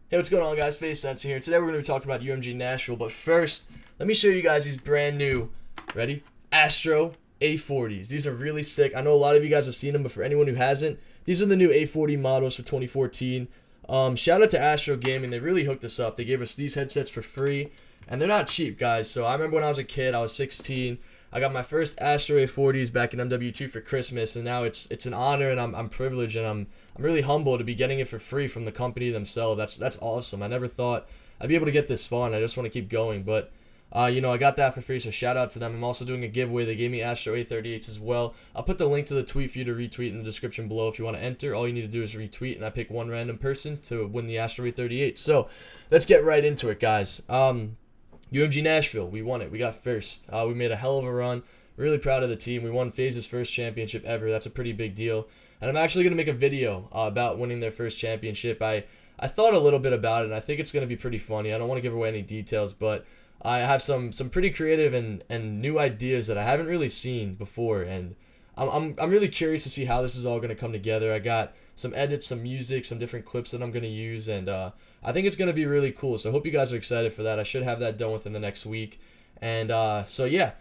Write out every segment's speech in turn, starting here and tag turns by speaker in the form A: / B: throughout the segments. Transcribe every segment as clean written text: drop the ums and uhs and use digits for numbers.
A: Hey, what's going on, guys? FaZe Censor here. Today we're going to be talking about UMG Nashville, but first, let me show you guys these brand new, ready? Astro A40s. These are really sick. I know a lot of you guys have seen them, but for anyone who hasn't, these are the new A40 models for 2014. Shout out to Astro Gaming. They really hooked us up. They gave us these headsets for free, and they're not cheap, guys. So I remember when I was a kid, I was 16. I got my first Astro A40s back in MW2 for Christmas, and now it's an honor, and I'm privileged, and I'm really humbled to be getting it for free from the company themselves. That's awesome. I never thought I'd be able to get this far, and I just want to keep going. But I got that for free, so shout out to them. I'm also doing a giveaway. They gave me Astro A38s as well. I'll put the link to the tweet for you to retweet in the description below if you want to enter. All you need to do is retweet, and I pick one random person to win the Astro A38. So let's get right into it, guys. UMG Nashville, we won it. We got first. We made a hell of a run. Really proud of the team. We won FaZe's first championship ever. That's a pretty big deal. And I'm actually going to make a video about winning their first championship. I thought a little bit about it, and I think it's going to be pretty funny. I don't want to give away any details, but I have some pretty creative and new ideas that I haven't really seen before, and I'm really curious to see how this is all going to come together. I got some edits, some music, some different clips that I'm going to use, and I think it's going to be really cool. So I hope you guys are excited for that. I should have that done within the next week. And so yeah,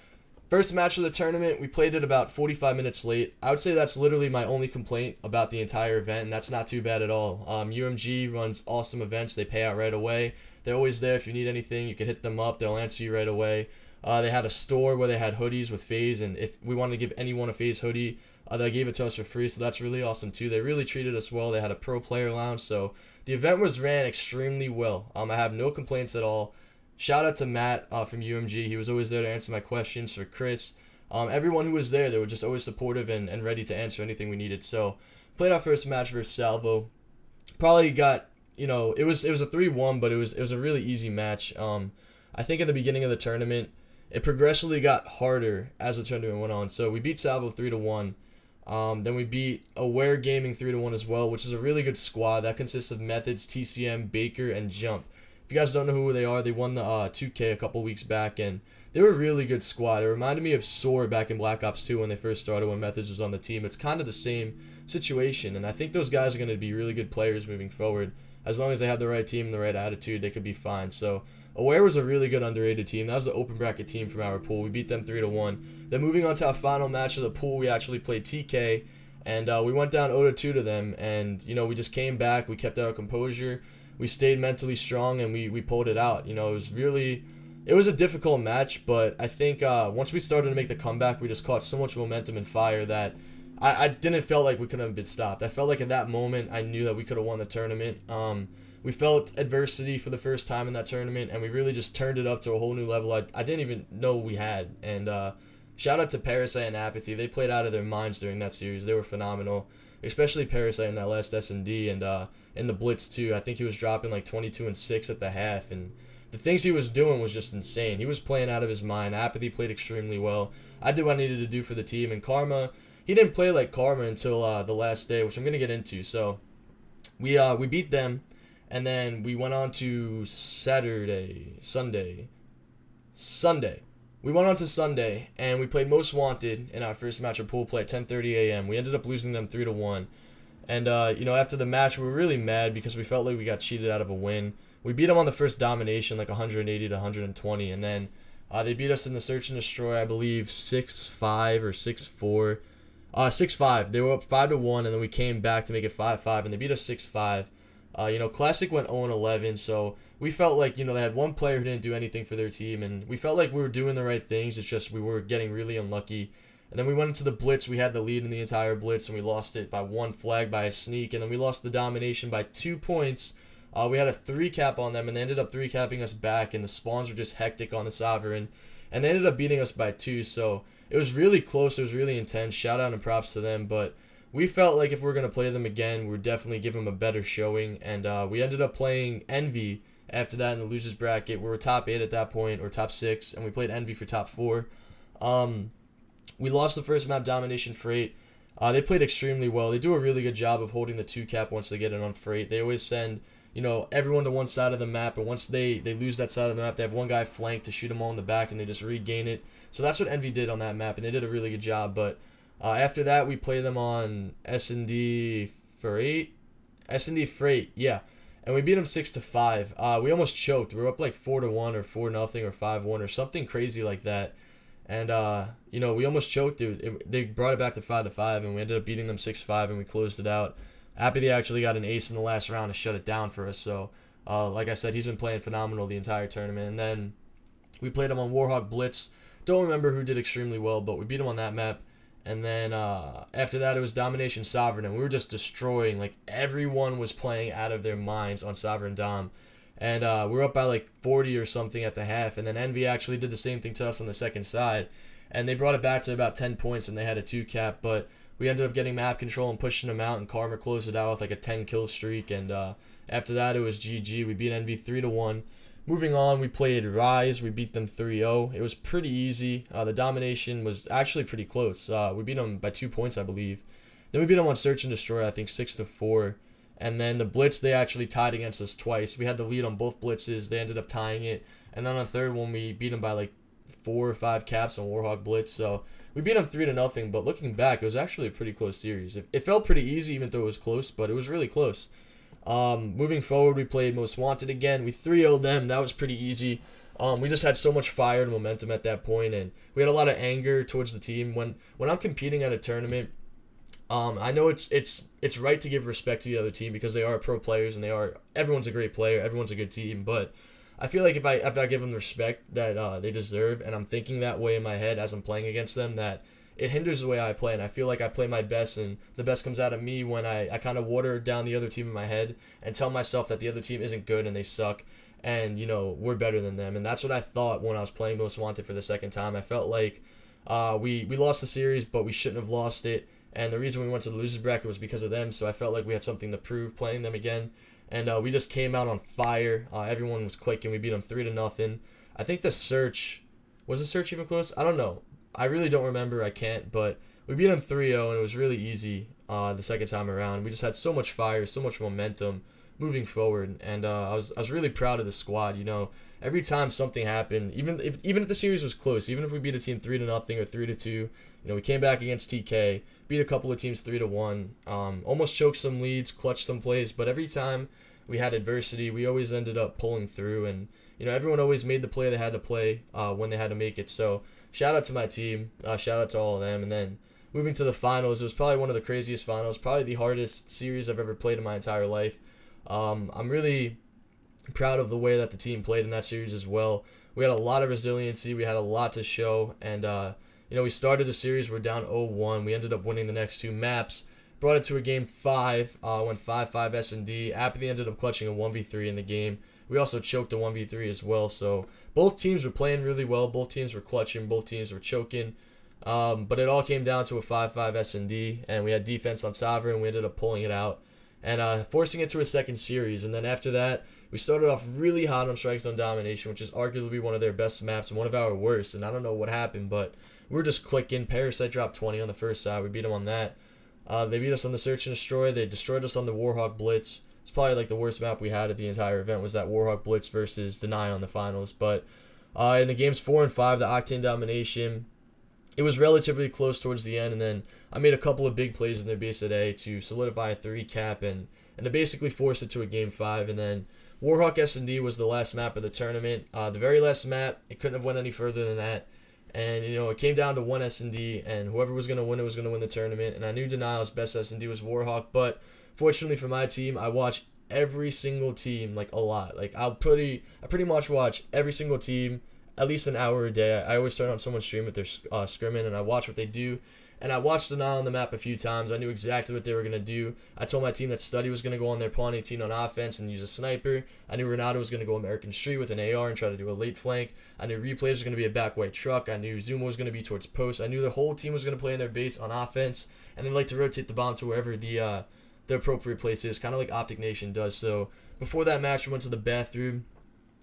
A: first match of the tournament, we played it about 45 minutes late. I would say that's literally my only complaint about the entire event, and that's not too bad at all. UMG runs awesome events. They pay out right away. They're always there. If you need anything, you can hit them up. They'll answer you right away. They had a store where they had hoodies with FaZe, and if we wanted to give anyone a FaZe hoodie, they gave it to us for free, so that's really awesome too. They really treated us well. They had a pro player lounge, so the event was ran extremely well. I have no complaints at all. Shout out to Matt from UMG. He was always there to answer my questions. For Chris, everyone who was there, they were just always supportive and ready to answer anything we needed. So played our first match versus Salvo. Probably got, it was a 3-1, but it was a really easy match. I think at the beginning of the tournament, it progressively got harder as the tournament went on. So we beat Salvo 3-1. Then we beat Aware Gaming 3-1 as well, which is a really good squad. That consists of Methods, TCM, Baker, and Jump. If you guys don't know who they are, they won the 2K a couple weeks back, and they were a really good squad. It reminded me of SOAR back in Black Ops 2 when they first started, when Methods was on the team. It's kind of the same situation, and I think those guys are going to be really good players moving forward. As long as they have the right team and the right attitude, they could be fine. So Aware was a really good underrated team. That was the open bracket team from our pool. We beat them 3-1. Then moving on to our final match of the pool, we actually played TK, and we went down 0-2 to them. And we just came back. We kept our composure. We stayed mentally strong, and we pulled it out. It was a difficult match, but I think once we started to make the comeback, we just caught so much momentum and fire that I didn't feel like we couldn't have been stopped. I felt like at that moment I knew that we could have won the tournament. We felt adversity for the first time in that tournament, and we really just turned it up to a whole new level I didn't even know we had. And shout out to Parasite and Apathy. They played out of their minds during that series. They were phenomenal, especially Parasite in that last S&D, and in the Blitz too. I think he was dropping like 22 and 6 at the half, and the things he was doing was just insane. He was playing out of his mind. Apathy played extremely well. I did what I needed to do for the team, and Karma, he didn't play like Karma until the last day, which I'm gonna get into. So we beat them. And then we went on to Sunday. We went on to Sunday, and we played Most Wanted in our first match of pool play at 10:30 a.m. We ended up losing them 3-1. And, after the match, we were really mad because we felt like we got cheated out of a win. We beat them on the first domination, like 180 to 120. And then they beat us in the Search and Destroy, I believe, 6-5 or 6-4. 6-5. They were up 5-1, and then we came back to make it 5-5, and they beat us 6-5. Classic went 0-11, so we felt like, they had one player who didn't do anything for their team, and we felt like we were doing the right things. It's just we were getting really unlucky. And then we went into the Blitz. We had the lead in the entire Blitz, and we lost it by one flag by a sneak, and then we lost the domination by 2 points. We had a 3-cap on them, and they ended up 3-capping us back, and the spawns were just hectic on the Sovereign, and they ended up beating us by 2, so it was really close. It was really intense. Shout out and props to them, but we felt like if we were going to play them again, we would definitely give them a better showing, and we ended up playing Envy after that in the losers bracket. We were top 8 at that point, or top 6, and we played Envy for top 4. We lost the first map, Domination Freight. They played extremely well. They do a really good job of holding the 2-cap once they get it on Freight. They always send, everyone to one side of the map, and once they lose that side of the map, they have one guy flanked to shoot them all in the back, and they just regain it. So that's what Envy did on that map, and they did a really good job, but after that, we play them on S&D Freight, yeah. and we beat them 6-5. We almost choked. We were up like 4-1 or 4-0 or 5-1 or something crazy like that. And you know, we almost choked, dude. They brought it back to 5-5, and we ended up beating them 6-5, and we closed it out. Happy they actually got an ace in the last round to shut it down for us. So, like I said, he's been playing phenomenal the entire tournament. And then we played him on Warhawk Blitz. Don't remember who did extremely well, but we beat him on that map. And then after that, it was Domination Sovereign, and we were just destroying. Like, everyone was playing out of their minds on Sovereign Dom. And we were up by like 40 or something at the half. And then Envy actually did the same thing to us on the second side. And they brought it back to about 10 points, and they had a 2-cap. But we ended up getting map control and pushing them out, and Karma closed it out with like a 10-kill streak. And after that, it was GG. We beat Envy 3-1. Moving on, we played Rise. We beat them 3-0. It was pretty easy. The domination was actually pretty close. We beat them by 2 points, I believe. Then we beat them on Search and Destroy, I think 6-4. And then the Blitz, they actually tied against us twice. We had the lead on both Blitzes. They ended up tying it. And then on the third one, we beat them by like 4 or 5 caps on Warhawk Blitz. So we beat them 3-0. But looking back, it was actually a pretty close series. It felt pretty easy, even though it was close, but it was really close. Moving forward, we played Most Wanted again. We 3-0'd them. That was pretty easy. We just had so much fire and momentum at that point, and we had a lot of anger towards the team. When I'm competing at a tournament, I know it's right to give respect to the other team because they are pro players and everyone's a great player, everyone's a good team. But I feel like if I give them the respect that they deserve, and I'm thinking that way in my head as I'm playing against them, that it hinders the way I play, and I feel like I play my best, and the best comes out of me when I kind of water down the other team in my head and tell myself that the other team isn't good and they suck, and, you know, we're better than them. And that's what I thought when I was playing Most Wanted for the second time. I felt like we lost the series, but we shouldn't have lost it, and the reason we went to the losers bracket was because of them, so I felt like we had something to prove playing them again, and we just came out on fire. Everyone was clicking. We beat them 3-0. I think the Search, was the Search even close? I don't know. I really don't remember. I can't, but we beat them 3-0, and it was really easy the second time around. We just had so much fire, so much momentum moving forward, and I was really proud of the squad. You know, every time something happened, even if the series was close, even if we beat a team 3-0 or 3-2, you know, we came back against TK, beat a couple of teams 3-1, almost choked some leads, clutched some plays, but every time we had adversity, we always ended up pulling through, and you know, everyone always made the play they had to play when they had to make it. So shout out to my team, shout out to all of them. And then moving to the finals, it was probably one of the craziest finals, probably the hardest series I've ever played in my entire life. I'm really proud of the way that the team played in that series as well. We had a lot of resiliency, we had a lot to show, and you know, we started the series, we're down 0-1. We ended up winning the next 2 maps, brought it to a game 5, went 5-5 S&D. Apathy ended up clutching a 1v3 in the game. We also choked a 1v3 as well. So both teams were playing really well. Both teams were clutching. Both teams were choking. But it all came down to a 5-5 S&D, and we had defense on Sovereign. We ended up pulling it out and forcing it to a second series. And then after that, we started off really hot on Strike Zone Domination, which is arguably one of their best maps and one of our worst. And I don't know what happened, but we were just clicking. Parasite dropped 20 on the first side. We beat them on that. They beat us on the Search and Destroy. They destroyed us on the Warhawk Blitz. It's probably like the worst map we had at the entire event was that Warhawk Blitz versus Deny on the finals. But in the games 4 and 5, the Octane Domination, it was relatively close towards the end, and then I made a couple of big plays in their base at A to solidify a 3-cap and to basically force it to a game 5. And then Warhawk S&D was the last map of the tournament. The very last map, it couldn't have went any further than that. And, you know, it came down to one S&D, and whoever was going to win it was going to win the tournament. And I knew Denial's best S&D was Warhawk, but fortunately for my team, I watch every single team, like, a lot. Like, I pretty much watch every single team at least an hour a day. I always turn on someone's stream with their scrimming, and I watch what they do. And I watched Denial on the map a few times. I knew exactly what they were going to do. I told my team that Study was going to go on their Pawn 18 on offense and use a sniper. I knew Renato was going to go American Street with an AR and try to do a late flank. I knew Replays was going to be a back white truck. I knew Zuma was going to be towards post. I knew the whole team was going to play in their base on offense, and they'd like to rotate the bomb to wherever the appropriate place is, kind of like Optic Nation does. So before that match, we went to the bathroom,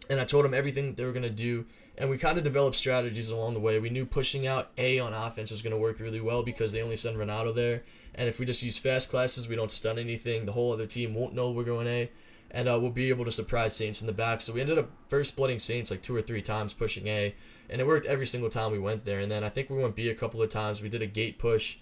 A: and I told them everything that they were going to do, and we kind of developed strategies along the way. We knew pushing out A on offense was going to work really well because they only send Renato there, and if we just use fast classes, we don't stun anything, the whole other team won't know we're going A, and we'll be able to surprise Saints in the back. So we ended up first splitting Saints like 2 or 3 times pushing A, and it worked every single time we went there. And then I think we went B a couple of times. We did a gate push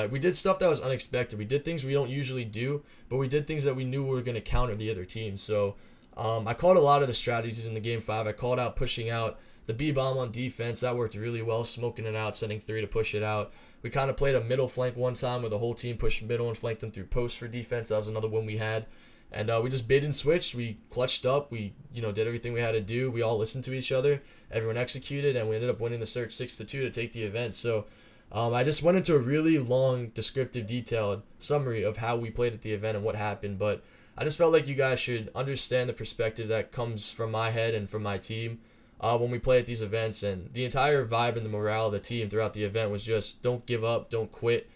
A: We did stuff that was unexpected. We did things we don't usually do, but we did things that we knew were going to counter the other team. So I called a lot of the strategies in the game 5. I called out pushing out the B-bomb on defense. That worked really well, smoking it out, sending 3 to push it out. We kind of played a middle flank one time where the whole team pushed middle and flanked them through post for defense. That was another win we had. And we just bait and switched. We clutched up. We, did everything we had to do. We all listened to each other. Everyone executed, and we ended up winning the search 6-2 to take the event. So I just went into a really long, descriptive, detailed summary of how we played at the event and what happened. But I just felt like you guys should understand the perspective that comes from my head and from my team when we play at these events. And the entire vibe and the morale of the team throughout the event was just don't give up, don't quit.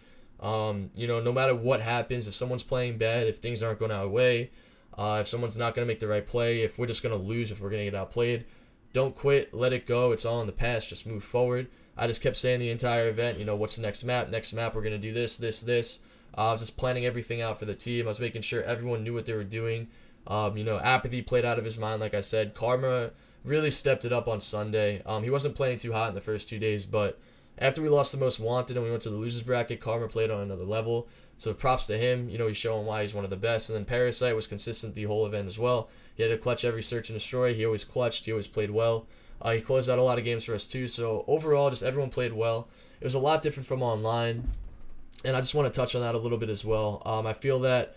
A: No matter what happens, if someone's playing bad, if things aren't going our way, if someone's not going to make the right play, if we're just going to lose, if we're going to get outplayed, don't quit, let it go. It's all in the past. Just move forward. I just kept saying the entire event, what's the next map? Next map, we're going to do this, this, this. I was just planning everything out for the team. I was making sure everyone knew what they were doing. Apathy played out of his mind, like I said. Karma really stepped it up on Sunday. He wasn't playing too hot in the first 2 days, but after we lost the most wanted and we went to the losers bracket, Karma played on another level. So props to him. He's showing why he's one of the best. And then Parasite was consistent the whole event as well. He had to clutch every search and destroy. He always clutched. He always played well. He closed out a lot of games for us too. So overall, just everyone played well. It was a lot different from online. And I just want to touch on that a little bit as well. I feel that,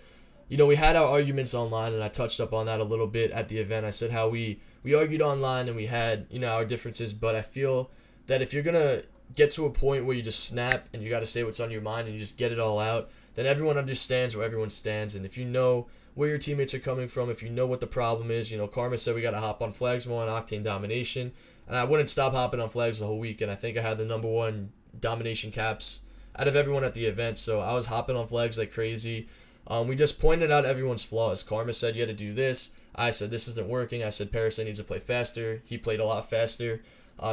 A: we had our arguments online, and I touched up on that a little bit at the event. I said how we argued online and we had, our differences. But I feel that if you're going to get to a point where you just snap and you got to say what's on your mind and you just get it all out, then everyone understands where everyone stands. And if you know where your teammates are coming from, if you know what the problem is, Karma said we got to hop on flags more on Octane Domination, and I wouldn't stop hopping on flags the whole week, and I think I had the #1 domination caps out of everyone at the event, so I was hopping on flags like crazy. We just pointed out everyone's flaws. Karma said you had to do this. I said this isn't working. I said Parasite needs to play faster. He played a lot faster.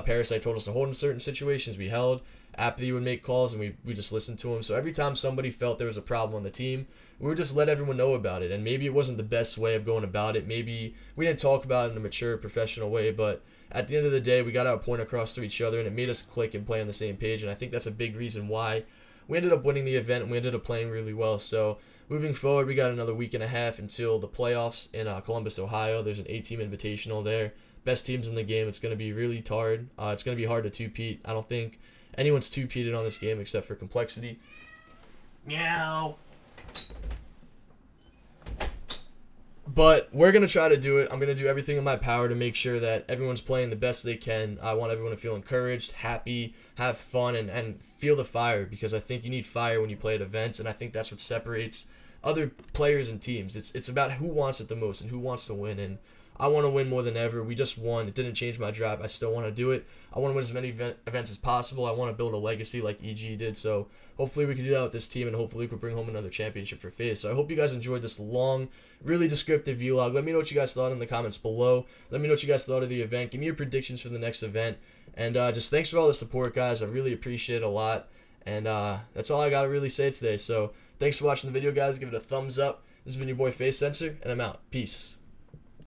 A: Parasite told us to hold in certain situations. We held. Apathy would make calls, and we just listened to him. So every time somebody felt there was a problem on the team, we would just let everyone know about it. And maybe it wasn't the best way of going about it. Maybe we didn't talk about it in a mature, professional way. But at the end of the day, we got our point across to each other, and it made us click and play on the same page. And I think that's a big reason why we ended up winning the event, and we ended up playing really well. So moving forward, we got another week and a half until the playoffs in Columbus, Ohio. There's an 8-team invitational there. Best teams in the game. It's going to be really hard. It's going to be hard to two-peat. I don't think anyone's two-peated on this game except for Complexity. Meow. But we're going to try to do it. I'm going to do everything in my power to make sure that everyone's playing the best they can. I want everyone to feel encouraged, happy, have fun, and feel the fire, because I think you need fire when you play at events, and I think that's what separates other players and teams. It's about who wants it the most and who wants to win, and I want to win more than ever. We just won. It didn't change my drive. I still want to do it. I want to win as many events as possible. I want to build a legacy like EG did. So hopefully we can do that with this team, and hopefully we can bring home another championship for FaZe. So I hope you guys enjoyed this long, really descriptive vlog. Let me know what you guys thought in the comments below. Let me know what you guys thought of the event. Give me your predictions for the next event. And just thanks for all the support, guys. I really appreciate it a lot. And that's all I got to really say today. So thanks for watching the video, guys. Give it a thumbs up. This has been your boy FaZe Censor, and I'm out. Peace.